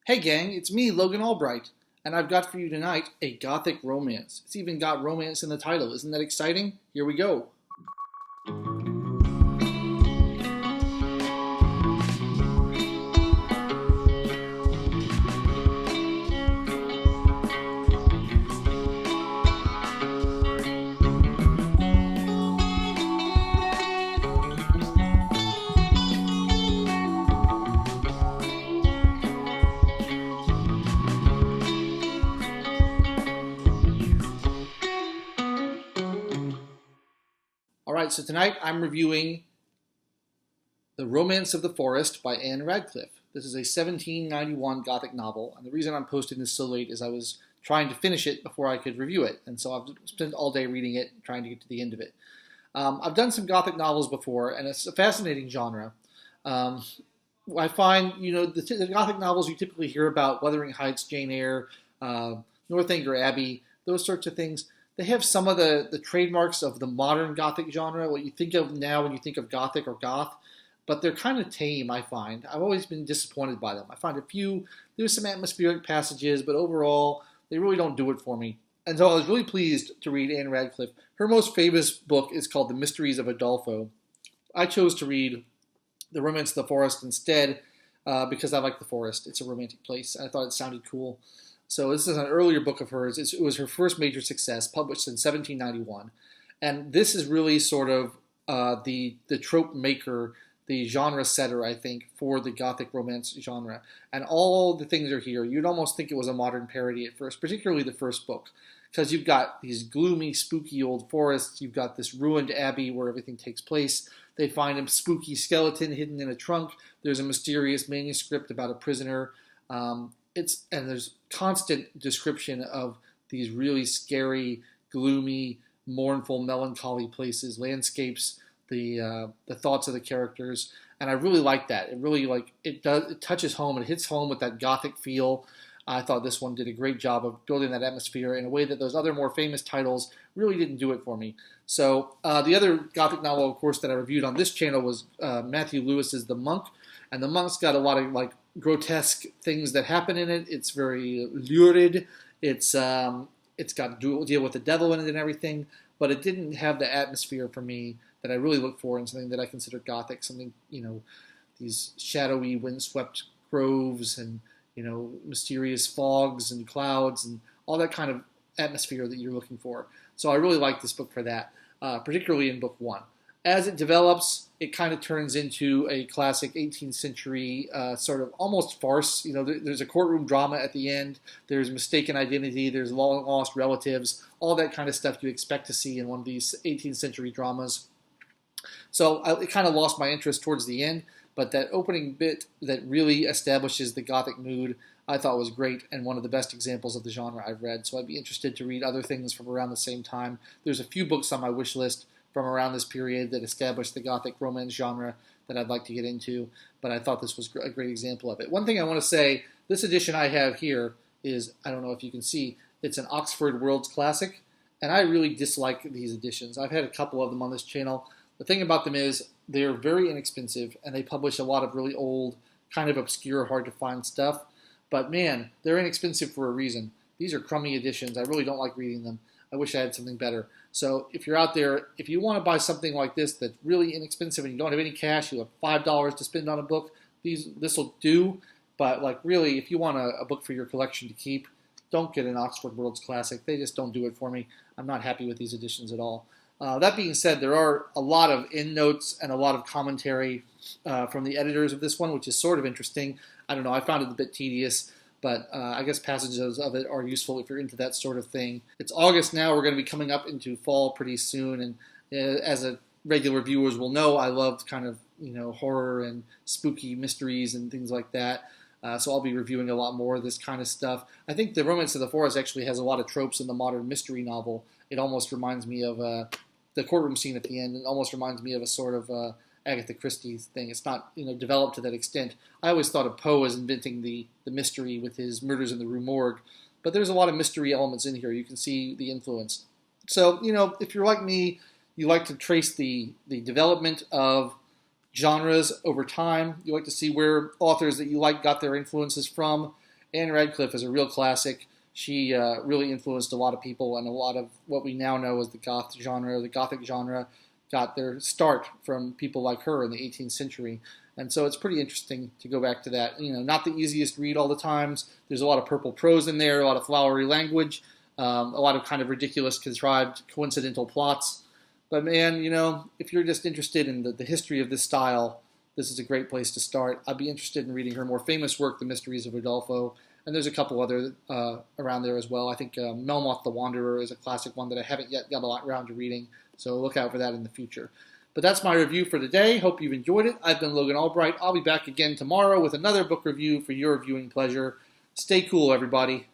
Hey gang, it's me, Logan Albright, and I've got for you tonight a Gothic romance. It's even got romance in the title. Isn't that exciting? Here we go. Alright, so tonight I'm reviewing The Romance of the Forest by Ann Radcliffe. This is a 1791 Gothic novel, and the reason I'm posting this so late is I was trying to finish it before I could review it, and so I've spent all day reading it, trying to get to the end of it. I've done some Gothic novels before, and it's a fascinating genre. I find, the Gothic novels you typically hear about, Wuthering Heights, Jane Eyre, Northanger Abbey, those sorts of things, they have some of the trademarks of the modern Gothic genre, what you think of now when you think of Gothic or Goth, but they're kind of tame, I find. I've always been disappointed by them. I find there's some atmospheric passages, but overall, they really don't do it for me. And so I was really pleased to read Ann Radcliffe. Her most famous book is called The Mysteries of Udolpho. I chose to read The Romance of the Forest instead because I like the forest. It's a romantic place, and I thought it sounded cool. So this is an earlier book of hers. It was her first major success, published in 1791. And this is really sort of the trope maker, the genre setter, I think, for the Gothic romance genre. And all the things are here. You'd almost think it was a modern parody at first, particularly the first book. Because you've got these gloomy, spooky old forests. You've got this ruined abbey where everything takes place. They find a spooky skeleton hidden in a trunk. There's a mysterious manuscript about a prisoner. And there's constant description of these really scary, gloomy, mournful, melancholy places, landscapes, the thoughts of the characters, and I really like that. It really it touches home. It hits home with that Gothic feel. I thought this one did a great job of building that atmosphere in a way that those other more famous titles really didn't do it for me. So the other Gothic novel, of course, that I reviewed on this channel was Matthew Lewis's The Monk, and The Monk's got a lot of grotesque things that happen in it. It's very lurid. It's got to deal with the devil in it and everything, but it didn't have the atmosphere for me that I really look for in something that I consider Gothic. Something, these shadowy, windswept groves and mysterious fogs and clouds and all that kind of atmosphere that you're looking for. So I really like this book for that, particularly in book one. As it develops, it kind of turns into a classic 18th century sort of almost farce. There's a courtroom drama at the end. There's mistaken identity. There's long-lost relatives. All that kind of stuff you expect to see in one of these 18th century dramas. So it kind of lost my interest towards the end. But that opening bit that really establishes the Gothic mood, I thought was great and one of the best examples of the genre I've read. So I'd be interested to read other things from around the same time. There's a few books on my wish list from around this period that established the Gothic romance genre that I'd like to get into, but I thought this was a great example of it. One thing I want to say, this edition I have here is, I don't know if you can see, it's an Oxford World's Classic, and I really dislike these editions. I've had a couple of them on this channel. The thing about them is they're very inexpensive, and they publish a lot of really old, kind of obscure, hard-to-find stuff, but man, they're inexpensive for a reason. These are crummy editions. I really don't like reading them. I wish I had something better. So if you're out there, if you want to buy something like this that's really inexpensive and you don't have any cash, you have $5 to spend on a book, this will do. But really, if you want a book for your collection to keep, don't get an Oxford World's Classic. They just don't do it for me. I'm not happy with these editions at all. That being said, there are a lot of endnotes and a lot of commentary from the editors of this one, which is sort of interesting. I don't know, I found it a bit tedious. But I guess passages of it are useful if you're into that sort of thing. It's August now. We're going to be coming up into fall pretty soon. And as regular viewers will know, I love kind of, horror and spooky mysteries and things like that. So I'll be reviewing a lot more of this kind of stuff. I think The Romance of the Forest actually has a lot of tropes in the modern mystery novel. It almost reminds me of the courtroom scene at the end. It almost reminds me of a sort of Agatha Christie thing. It's not developed to that extent. I always thought of Poe as inventing the mystery with his Murders in the Rue Morgue, but there's a lot of mystery elements in here. You can see the influence. So if you're like me, you like to trace the development of genres over time. You like to see where authors that you like got their influences from, Ann Radcliffe is a real classic. She really influenced a lot of people, and a lot of what we now know as the Gothic genre, got their start from people like her in the 18th century. And so it's pretty interesting to go back to that. Not the easiest read all the times. There's a lot of purple prose in there, a lot of flowery language, a lot of kind of ridiculous, contrived, coincidental plots. But man, if you're just interested in the history of this style, this is a great place to start. I'd be interested in reading her more famous work, The Mysteries of Udolpho, and there's a couple other around there as well. I think Melmoth the Wanderer is a classic one that I haven't yet got a lot around to reading, so look out for that in the future. But that's my review for today. Hope you've enjoyed it. I've been Logan Albright. I'll be back again tomorrow with another book review for your viewing pleasure. Stay cool, everybody.